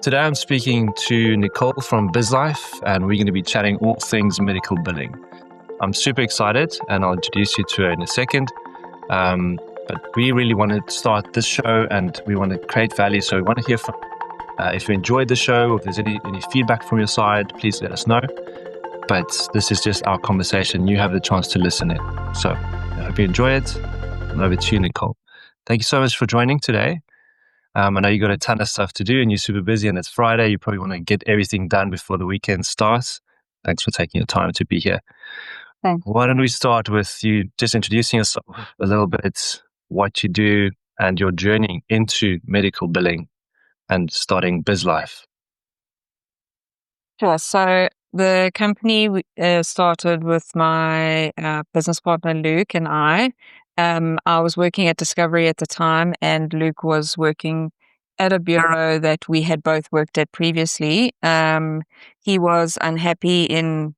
Today I'm speaking to Nicole from BizLife, and we're going to be chatting all things medical billing. I'm super excited, and I'll introduce you to her in a second. But we really want to start this show, and we want to create value. So we want to hear from if you enjoyed the show, if there's any feedback from your side, please let us know. But this is just our conversation. You have the chance to listen in. So I hope you enjoy it. And over to you, Nicole. Thank you so much for joining today. I know you got a ton of stuff to do and you're super busy and it's Friday. You probably want to get everything done before the weekend starts. Thanks for taking your time to be here. Thanks. Why don't we start with you just introducing yourself a little bit, what you do and your journey into medical billing and starting BizLife. Sure. So the company started with my business partner, Luke, and I. I was working at Discovery at the time, and Luke was working at a bureau that we had both worked at previously. He was unhappy in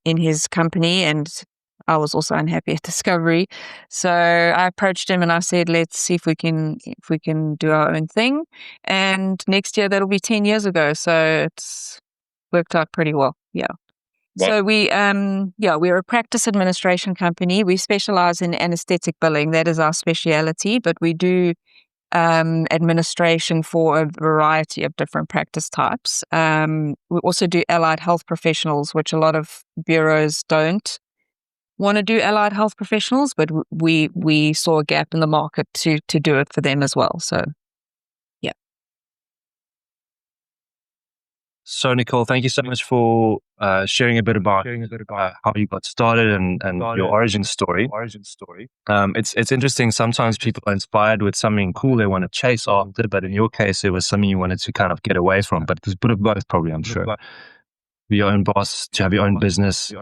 his company, and I was also unhappy at Discovery. So I approached him and I said, let's see if we can do our own thing. And next year that'll be 10 years ago. So it's worked out pretty well. Yeah. Wow. So we're a practice administration company. We specialize in anesthetic billing. That is our speciality, but we do administration for a variety of different practice types. We also do allied health professionals, which a lot of bureaus don't want to do allied health professionals, but we saw a gap in the market to do it for them as well. So, yeah. So, Nicole, thank you so much for sharing a bit about how you got started and your origin story. It's interesting. Sometimes people are inspired with something cool they want to chase after, but in your case, it was something you wanted to kind of get away from. But it's a bit of both, probably, I'm sure. Be your own boss, to have your own business.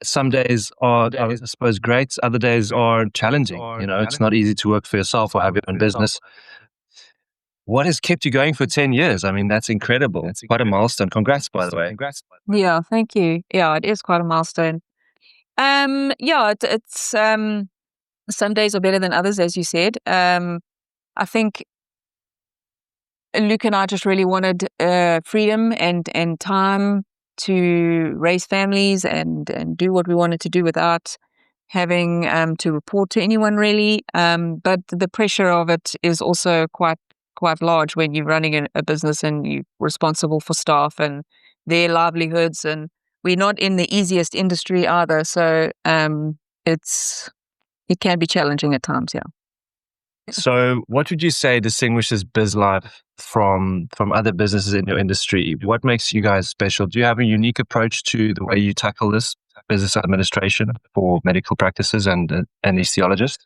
Some days are, I suppose, great. Other days are challenging. It's not easy to work for yourself or have your own business. What has kept you going for 10 years? I mean, that's incredible. It's quite a milestone. Congrats, by the way. Yeah, thank you. Yeah, it is quite a milestone. It's some days are better than others, as you said. I think Luke and I just really wanted freedom and time to raise families and do what we wanted to do without having to report to anyone, really. But the pressure of it is also quite large when you're running a business and you're responsible for staff and their livelihoods. And we're not in the easiest industry either. So it can be challenging at times, yeah. So what would you say distinguishes BizLife from other businesses in your industry? What makes you guys special? Do you have a unique approach to the way you tackle this business administration for medical practices and anesthesiologists?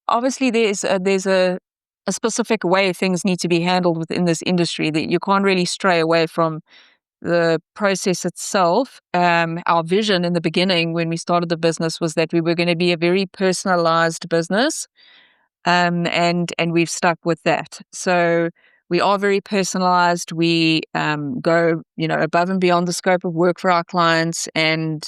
Obviously, there's a specific way things need to be handled within this industry that you can't really stray away from the process itself. Our vision in the beginning when we started the business was that we were going to be a very personalized business, and we've stuck with that. So we are very personalized. We go above and beyond the scope of work for our clients, and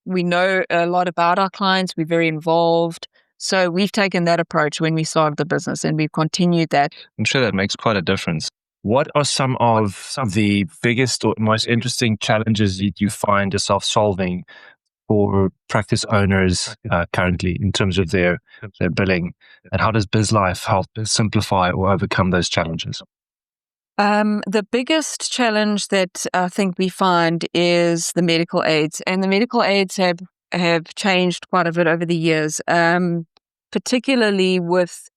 we know a lot about our clients. We're very involved. So we've taken that approach when we started the business, and we've continued that. I'm sure that makes quite a difference. What are some of the biggest or most interesting challenges that you find yourself solving for practice owners currently in terms of their billing? And how does BizLife help simplify or overcome those challenges? The biggest challenge that I think we find is the medical aids. And the medical aids have changed quite a bit over the years, particularly with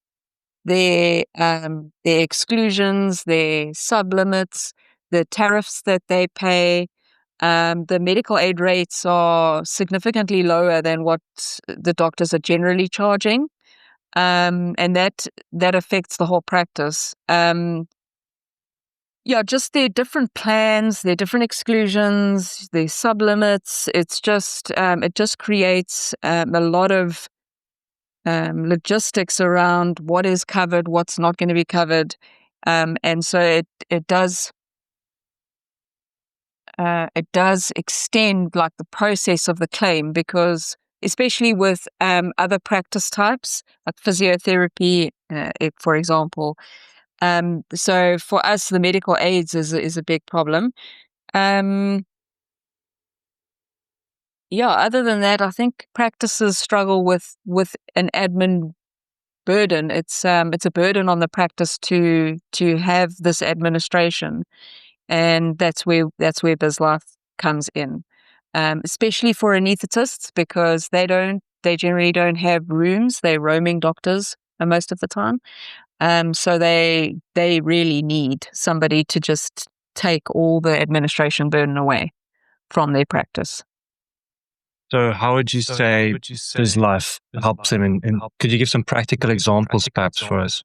their exclusions, their sublimits, the tariffs that they pay. The medical aid rates are significantly lower than what the doctors are generally charging, and that affects the whole practice. Just their different plans, their different exclusions, their sublimits. It's just it just creates a lot of logistics around what is covered, what's not going to be covered, and so it does extend like the process of the claim, because especially with other practice types like physiotherapy, for example. So for us, the medical aids is a big problem. Yeah, other than that, I think practices struggle with an admin burden. It's a burden on the practice to have this administration, and that's where BizLife comes in, especially for anaesthetists, because they generally don't have rooms. They're roaming doctors most of the time, so they really need somebody to just take all the administration burden away from their practice. So how would you say BizLife helps them in could you give some practical examples perhaps for us?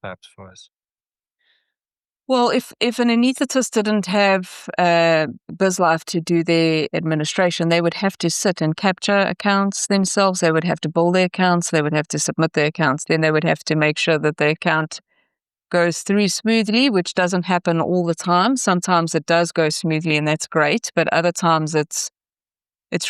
Well, if an anaesthetist didn't have BizLife to do their administration, they would have to sit and capture accounts themselves. They would have to build their accounts. They would have to submit their accounts. Then they would have to make sure that the account goes through smoothly, which doesn't happen all the time. Sometimes it does go smoothly, and that's great. But other times it's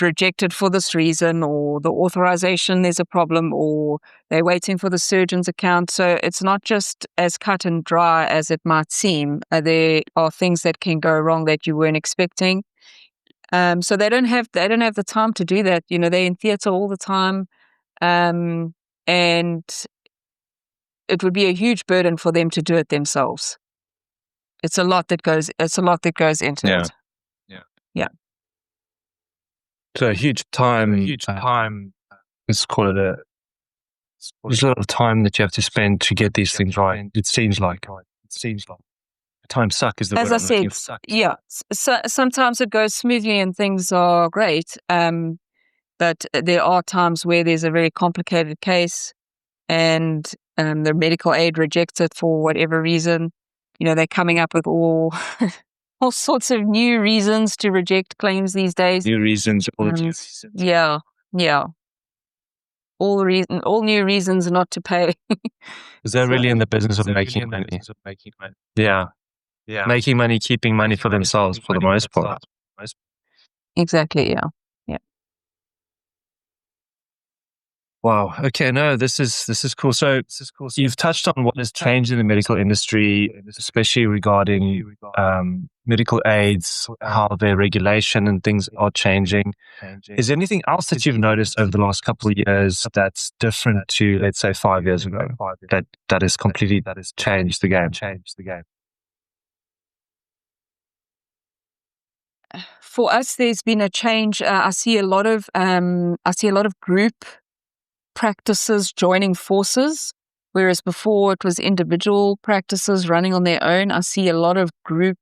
rejected for this reason, or the authorization, there's a problem, or they're waiting for the surgeon's account. So it's not just as cut and dry as it might seem. There are things that can go wrong that you weren't expecting. So they don't have the time to do that. They're in theatre all the time, and it would be a huge burden for them to do it themselves. It's a lot that goes into it. Yeah. So a huge time. Let's call it there's a lot of time that you have to spend to get these things right. It seems like. Time suck is the word. As I said, yeah. So sometimes it goes smoothly and things are great. But there are times where there's a very complicated case, and the medical aid rejects it for whatever reason. They're coming up with all sorts of new reasons to reject claims these days. New reasons. Yeah. All new reasons not to pay. Is that really in the business of making money? Yeah. Making money, keeping money for themselves for the most part. Exactly, yeah. Wow. Okay. No, this is cool. So you've touched on what has changed in the medical industry, especially regarding medical aids, how their regulation and things are changing. Is there anything else that you've noticed over the last couple of years that's different to, let's say, 5 years ago, that has completely changed the game? For us, there's been a change. I see a lot of group practices joining forces, whereas before it was individual practices running on their own. I see a lot of group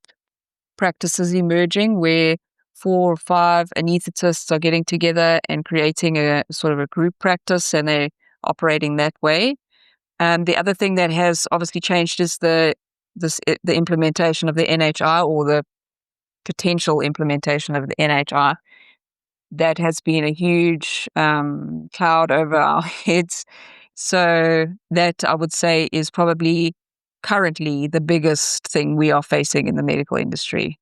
practices emerging where 4 or 5 anaesthetists are getting together and creating a sort of a group practice, and they're operating that way. The other thing that has obviously changed is the implementation of the NHI, or the potential implementation of the NHI. That has been a huge cloud over our heads. So that, I would say, is probably currently the biggest thing we are facing in the medical industry.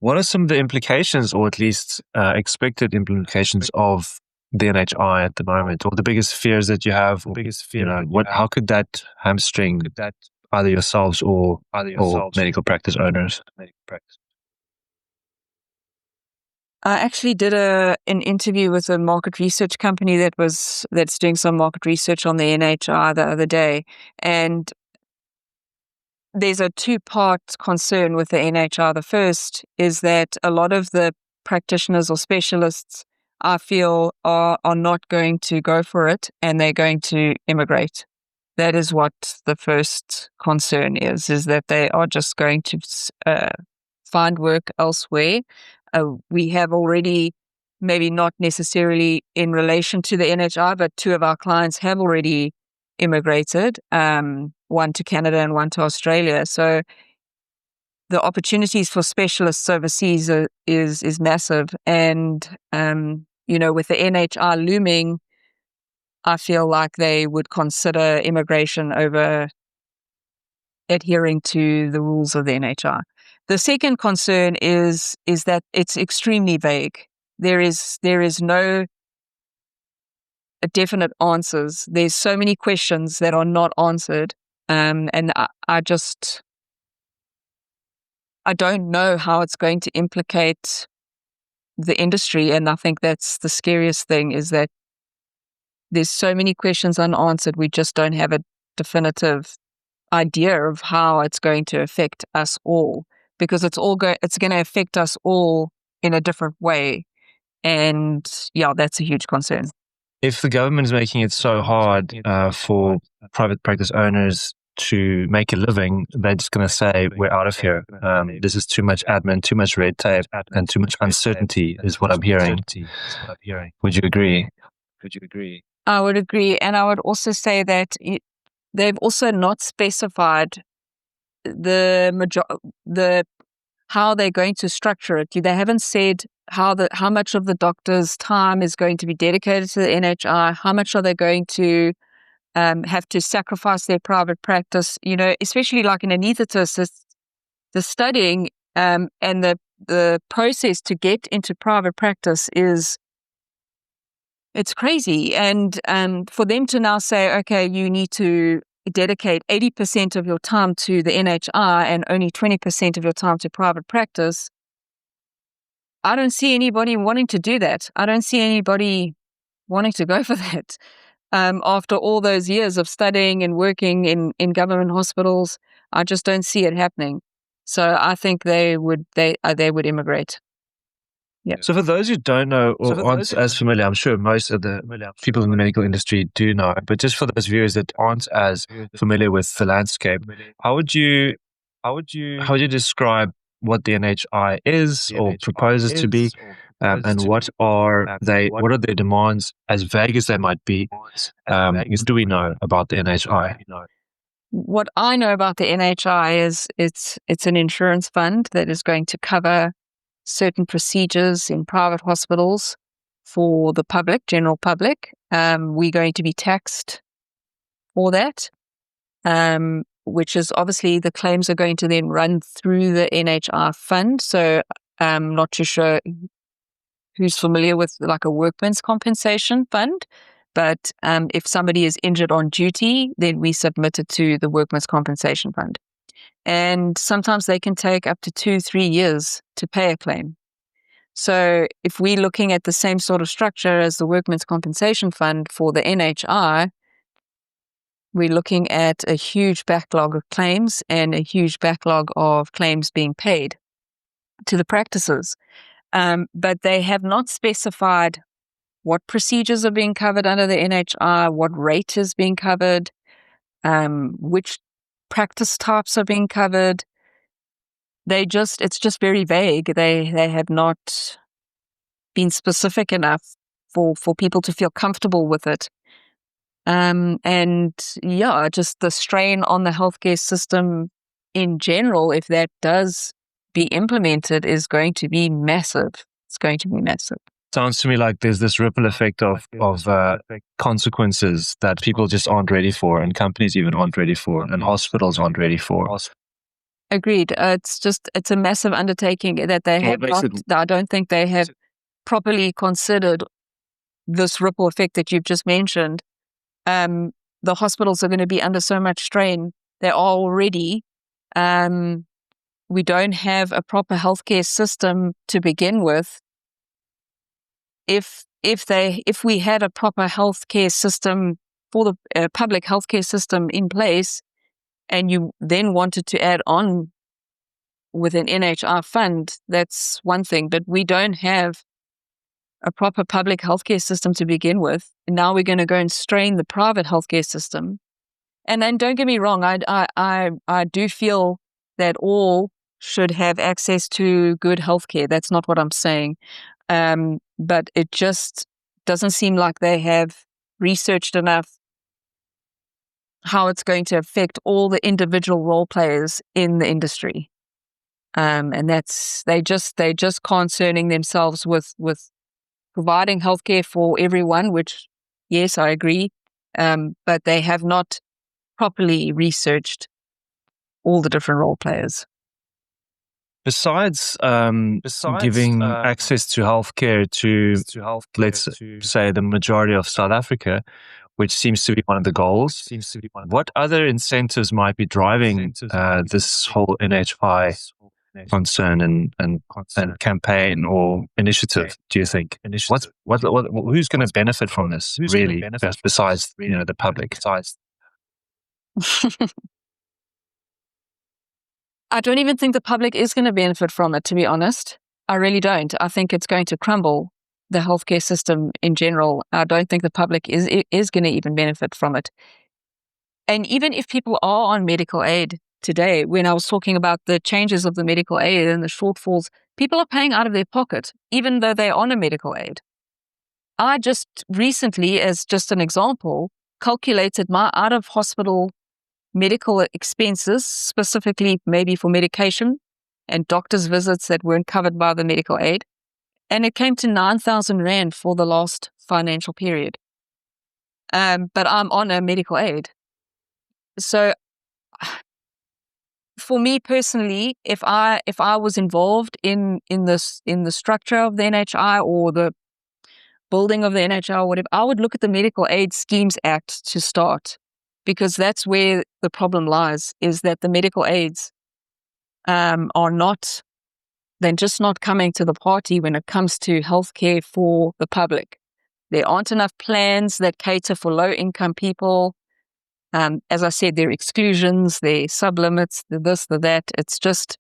What are some of the implications, or at least expected implications, of the NHI at the moment, or the biggest fears that you have? How could that hamstring either yourselves or medical practice owners? I actually did an interview with a market research company that's doing some market research on the NHI the other day, and there's a 2-part concern with the NHI. The first is that a lot of the practitioners or specialists, I feel, are not going to go for it, and they're going to immigrate. That is what the first concern is that they are just going to find work elsewhere. We have already, maybe not necessarily in relation to the NHI, but 2 of our clients have already immigrated, one to Canada and one to Australia. So the opportunities for specialists overseas is massive. And, with the NHI looming, I feel like they would consider immigration over adhering to the rules of the NHI. The second concern is that it's extremely vague. There is no definite answers. There's so many questions that are not answered. And I don't know how it's going to implicate the industry. And I think that's the scariest thing, is that there's so many questions unanswered. We just don't have a definitive idea of how it's going to affect us all, because it's going to affect us all in a different way. And yeah, that's a huge concern. If the government is making it so hard for private practice owners to make a living, they're just going to say, we're out of here. This is too much admin, too much red tape, and too much uncertainty is what I'm hearing. Would you agree? I would agree. And I would also say that they've also not specified how they're going to structure it. They haven't said how much of the doctor's time is going to be dedicated to the NHI, how much are they going to have to sacrifice their private practice. Especially like an anesthetist, the studying and the process to get into private practice it's crazy. And for them to now say, okay, you need to dedicate 80% of your time to the NHI and only 20% of your time to private practice, I don't see anybody wanting to do that. I don't see anybody wanting to go for that. After all those years of studying and working in government hospitals, I just don't see it happening. So I think they would immigrate. Yeah. So for those who don't know or aren't as familiar, I'm sure most of the people in the medical industry do know, but just for those viewers that aren't as familiar with the landscape, how would you describe what the NHI is or proposes to be, and what are their demands, as vague as they might be? Do we know about the NHI? What I know about the NHI is it's an insurance fund that is going to cover certain procedures in private hospitals for the general public. We're going to be taxed for that, which is obviously the claims are going to then run through the NHI fund. So I'm not too sure who's familiar with like a workman's compensation fund, but if somebody is injured on duty, then we submit it to the workman's compensation fund. And sometimes they can take up to 2-3 years to pay a claim. So if we're looking at the same sort of structure as the Workmen's Compensation Fund for the NHI, we're looking at a huge backlog of claims and a huge backlog of claims being paid to the practices. But they have not specified what procedures are being covered under the NHI, what rate is being covered, which practice types are being covered. It's just very vague. They have not been specific enough for people to feel comfortable with it. And yeah, just the strain on the healthcare system in general, if that does be implemented, is going to be massive. It's going to be massive. Sounds to me like there's this ripple effect of consequences that people just aren't ready for, and companies even aren't ready for, and hospitals aren't ready for. Agreed. It's a massive undertaking that they have not. I don't think they have properly considered this ripple effect that you've just mentioned. The hospitals are going to be under so much strain. They are already. We don't have a proper healthcare system to begin with. If we had a proper healthcare system for the public healthcare system in place, and you then wanted to add on with an NHI fund, that's one thing. But we don't have a proper public healthcare system to begin with. And now we're going to go and strain the private healthcare system. And then don't get me wrong, I do feel that all should have access to good healthcare. That's not what I'm saying. But it just doesn't seem like they have researched enough how it's going to affect all the individual role players in the industry. And they're just concerning themselves with providing healthcare for everyone, which, yes, I agree. But they have not properly researched all the different role players. Besides giving access to healthcare to, let's say, the majority of South Africa, which seems to be one of the goals, what other incentives might be driving this whole NHI concern and campaign or initiative, do you think? Who's going to benefit from this, really, besides the public? I don't even think the public is going to benefit from it, to be honest. I really don't. I think it's going to crumble the healthcare system in general. I don't think the public is going to even benefit from it. And even if people are on medical aid today, when I was talking about the changes of the medical aid and the shortfalls, people are paying out of their pocket, even though they're on a medical aid. I just recently, as just an example, calculated my out-of-hospital medical expenses, specifically maybe for medication and doctor's visits that weren't covered by the medical aid. And it came to 9,000 Rand for the last financial period. But I'm on a medical aid. So for me personally, if I was involved in the structure of the NHI or the building of the NHI or whatever, I would look at the Medical Aid Schemes Act to start, because that's where the problem lies, is that the medical aids they're just not coming to the party when it comes to healthcare for the public. There aren't enough plans that cater for low-income people. As I said, there are exclusions, there are sublimits, the this, the that. It's just...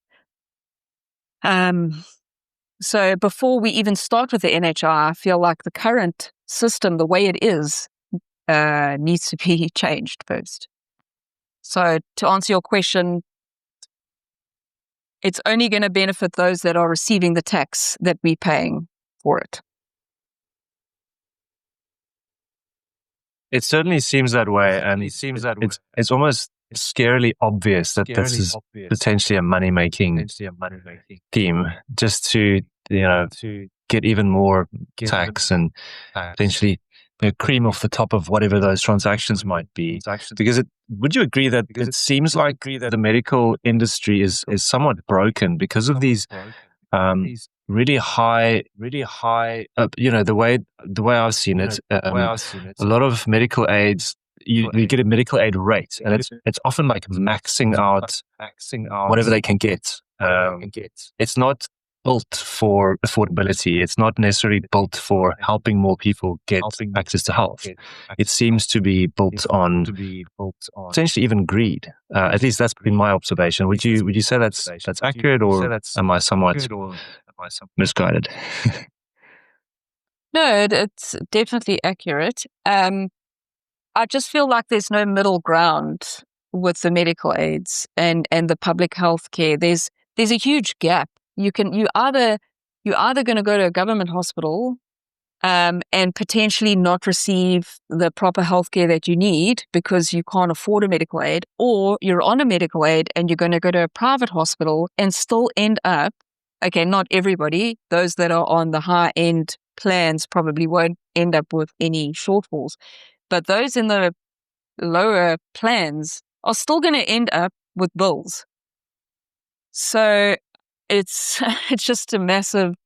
So before we even start with the NHI, I feel like the current system, the way it is, needs to be changed first. So to answer your question, it's only going to benefit those that are receiving the tax that we're paying for it. It certainly seems that way, and it's almost scarily obvious that this is potentially a money-making scheme, just to get even more tax and potentially cream off the top of whatever those transactions might be. Because would you agree that it seems like the medical industry is somewhat broken because of these really high, the way I've seen it, a lot of medical aids, you get a medical aid rate, and it's often like maxing out whatever they can get. It's not built for affordability. It's not necessarily built for helping more people get access to health. It seems to be built on potentially even greed. At least that's been my observation. Would you say that's accurate, or am I somewhat misguided? No, it's definitely accurate. I just feel like there's no middle ground with the medical aids and the public health care. There's a huge gap. You're either going to go to a government hospital and potentially not receive the proper healthcare that you need because you can't afford a medical aid, or you're on a medical aid and you're going to go to a private hospital and still end up, okay, not everybody, those that are on the high-end plans probably won't end up with any shortfalls, but those in the lower plans are still going to end up with bills. So it's just a massive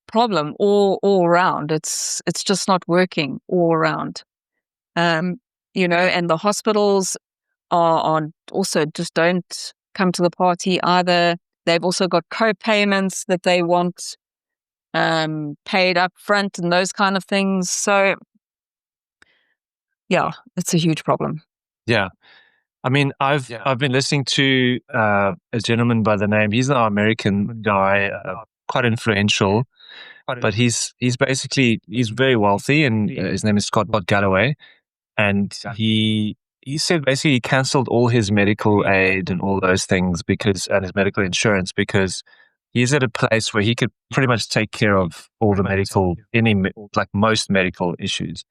problem all around. It's just not working all around. And the hospitals are also just don't come to the party either. They've also got co-payments that they want paid up front and those kind of things. So yeah, it's a huge problem. Yeah. I mean, I've been listening to a gentleman by the name, he's an American guy, quite influential, but he's very wealthy, and his name is Scott Galloway, and he said basically he cancelled all his medical aid and all those things and his medical insurance, because he's at a place where he could pretty much take care of all the most medical issues.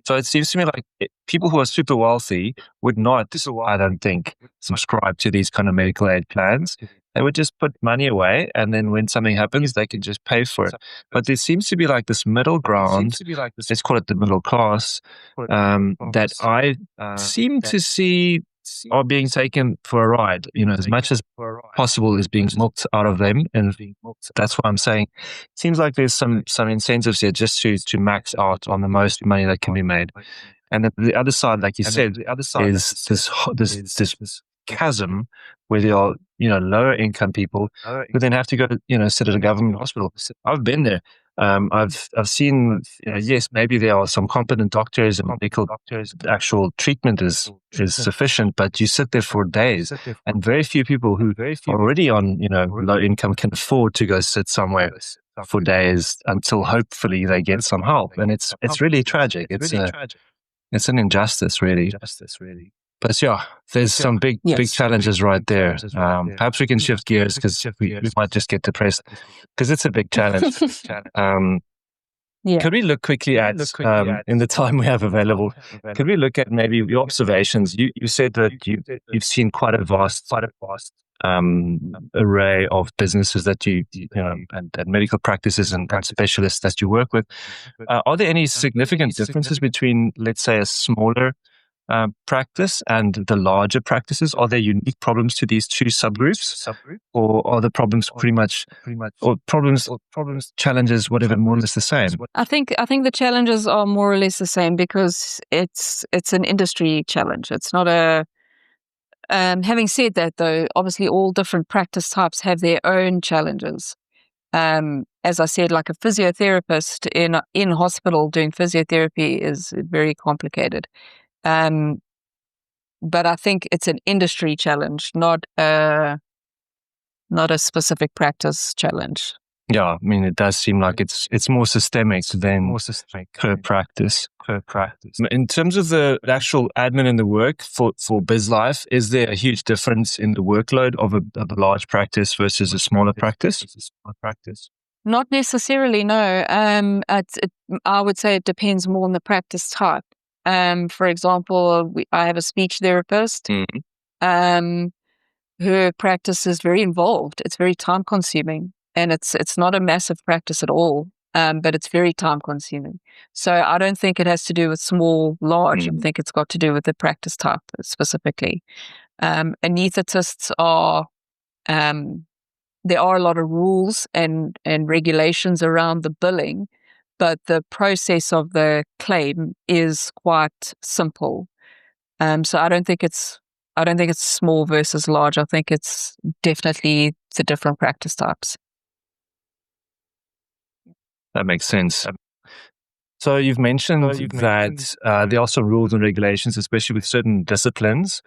So it seems to me like people who are super wealthy would not, I don't think, subscribe to these kind of medical aid plans. They would just put money away, and then when something happens, they can just pay for it. But there seems to be like this middle ground, let's call it the middle class, that I seem to see are being taken for a ride, as much as possible is being milked out of them. And that's what I'm saying. It seems like there's some incentives here just to max out on the most money that can be made. And the other side, like you said, is this chasm where there are, lower income people who then have to go to, sit at a government hospital. I've been there. I've seen, yes, maybe there are some competent doctors and medical doctors. The actual treatment is sufficient, but you sit there for days, and very few people who are already on, low income can afford to go sit somewhere for days until hopefully they get some help. And it's really tragic. It's an injustice, really. But yeah, there's some big challenges right there. Perhaps we can shift gears because we might just get depressed because it's a big challenge. Could we look quickly at, in the time we have available, could we look at maybe your observations? You said that you've seen quite a vast array of businesses that and medical practices and specialists that you work with. Are there any significant differences between, let's say, a smaller practice and the larger practices? Are there unique problems to these two subgroups, or are the problems pretty much, or problems, challenges, whatever, more or less the same? I think the challenges are more or less the same because it's an industry challenge. It's not a. Having said that, though, obviously all different practice types have their own challenges. As I said, like a physiotherapist in hospital doing physiotherapy is very complicated. But I think it's an industry challenge, not a specific practice challenge. Yeah, I mean, it does seem like it's more systemic than per practice. In terms of the actual admin and the work for BizLife, is there a huge difference in the workload of a large practice versus a smaller practice? Not necessarily, no. I would say it depends more on the practice type. For example, I have a speech therapist. Her practice is very involved. It's very time consuming, and it's not a massive practice at all. But it's very time consuming. So I don't think it has to do with small, large. I think it's got to do with the practice type specifically. Anesthetists are, there are a lot of rules and regulations around the billing, but the process of the claim is quite simple. So I don't think it's small versus large. I think it's definitely the different practice types. That makes sense. So you've mentioned that there are some rules and regulations, especially with certain disciplines.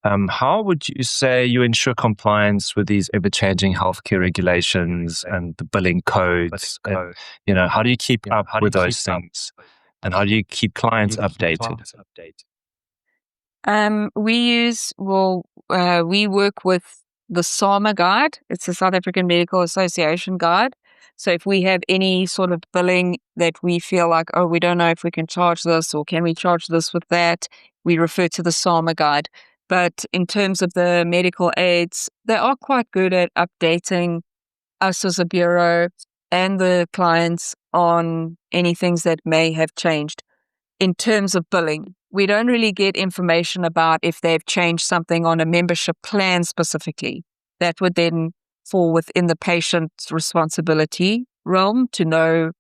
How would you say you ensure compliance with these ever-changing healthcare regulations and the billing codes? And, how do you keep up with those things? And how do you keep clients updated? We work with the SAMA guide. It's the South African Medical Association guide. So if we have any sort of billing that we feel like, oh, we don't know if we can charge this or can we charge this with that, we refer to the SAMA guide. But in terms of the medical aids, they are quite good at updating us as a bureau and the clients on any things that may have changed. In terms of billing, we don't really get information about if they've changed something on a membership plan specifically. That would then fall within the patient's responsibility realm to know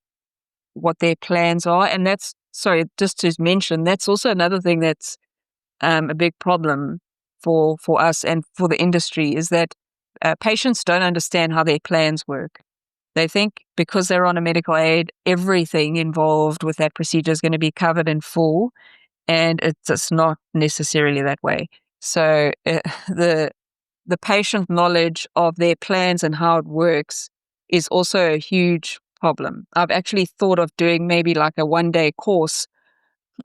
what their plans are. And just to mention, that's also another thing that's a big problem for us and for the industry is that patients don't understand how their plans work. They think because they're on a medical aid, everything involved with that procedure is going to be covered in full, and it's just not necessarily that way. So the patient knowledge of their plans and how it works is also a huge problem. I've actually thought of doing maybe like a one-day course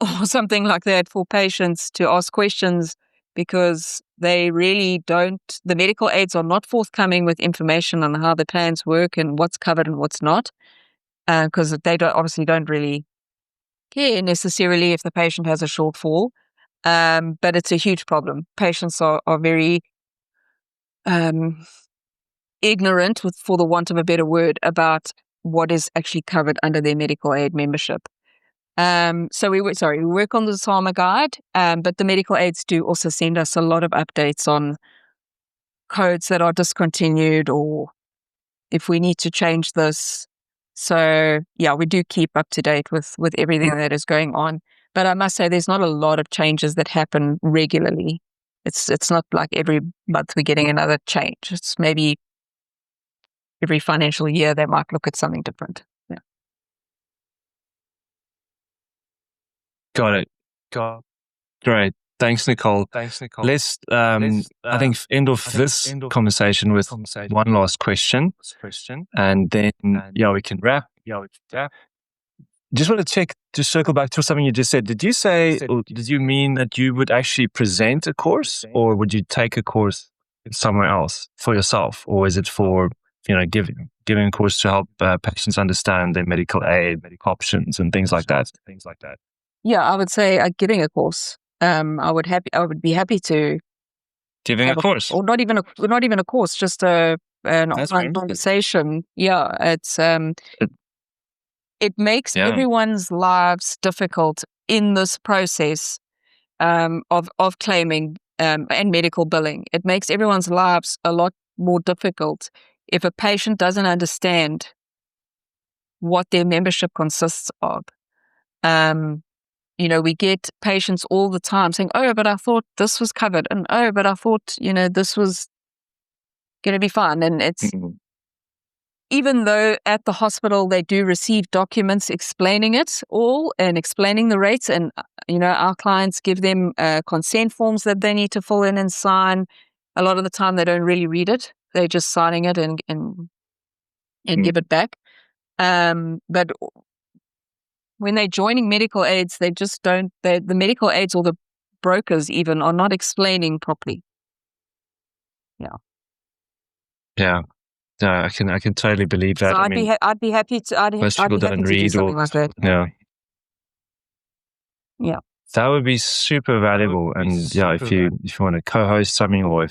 or something like that for patients to ask questions, because they really don't, the medical aids are not forthcoming with information on how the plans work and what's covered and what's not, because they obviously don't really care necessarily if the patient has a shortfall, but it's a huge problem. Patients are very ignorant, for the want of a better word, about what is actually covered under their medical aid membership. So we work on the SAMA guide, but the medical aids do also send us a lot of updates on codes that are discontinued or if we need to change this. So yeah, we do keep up to date with everything that is going on. But I must say there's not a lot of changes that happen regularly. It's not like every month we're getting another change. It's maybe every financial year they might look at something different. Yeah. Got it. Great. Thanks, Nicole. Let's, I think, end off this conversation with one last question. And then, we can wrap. Just want to check, to circle back to something you just said. Did you say, or did you mean that you would actually present a course, or would you take a course somewhere else for yourself? Or is it for, giving a course to help patients understand their medical aid options and things like that? Yeah, I would say giving a course. I would be happy to giving a course, or not even a course, just an online conversation. Yeah, it's it makes everyone's lives difficult in this process of claiming and medical billing. It makes everyone's lives a lot more difficult if a patient doesn't understand what their membership consists of. We get patients all the time saying, "Oh, but I thought this was covered," and "Oh, but I thought, this was going to be fine." And it's, even though at the hospital they do receive documents explaining it all and explaining the rates, and, our clients give them consent forms that they need to fill in and sign. A lot of the time they don't really read it. They're just signing it and give it back. But when they're joining medical aids, they just don't, the medical aids or the brokers even are not explaining properly. Yeah. Yeah. No, I can totally believe that. So I'd be happy to, most people don't read something like that. Yeah. Yeah. That would be super valuable. And if you want to co-host something or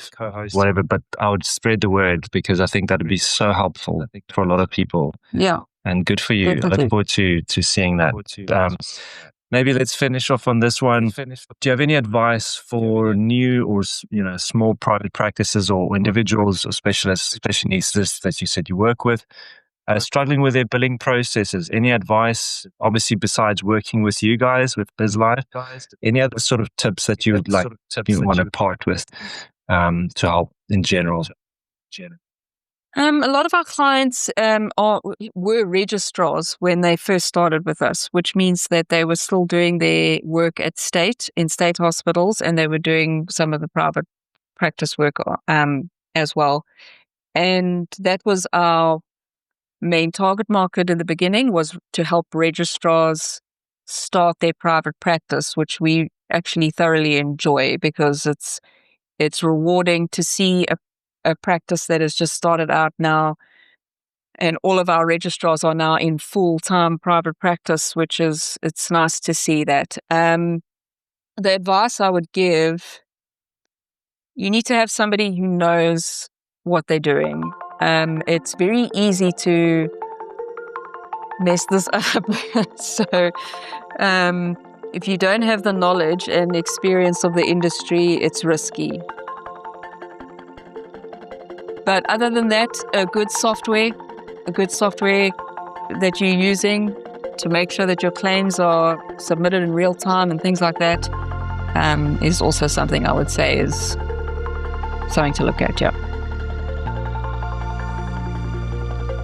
whatever, but I would spread the word, because I think that would be so helpful for a lot of people. Yeah. And good for you. Definitely. I look forward to seeing that. Maybe let's finish off on this one. Do you have any advice for new or small private practices or individuals or specialists, special needs that you said you work with, struggling with their billing processes? Any advice, obviously, besides working with you guys, with BizLife? Any other sort of tips that you would want to part with to help in general? A lot of our clients were registrars when they first started with us, which means that they were still doing their work in state hospitals, and they were doing some of the private practice work as well. And that was our main target market in the beginning, was to help registrars start their private practice, which we actually thoroughly enjoy, because it's rewarding to see a practice that has just started out now, and all of our registrars are now in full-time private practice, it's nice to see that. The advice I would give, you need to have somebody who knows what they're doing. It's very easy to mess this up. So if you don't have the knowledge and experience of the industry, it's risky. But other than that, a good software that you're using to make sure that your claims are submitted in real time and things like that is also something I would say is something to look at. Yeah.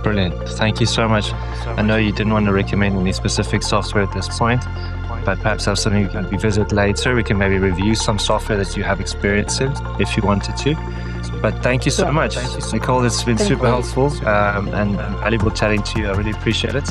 Brilliant. Thank you so much. I know you didn't want to recommend any specific software at this point, but perhaps that's something you can revisit later. We can maybe review some software that you have experience in if you wanted to. But thank you so much, Nicole. It's been super helpful and valuable chatting to you. I really appreciate it.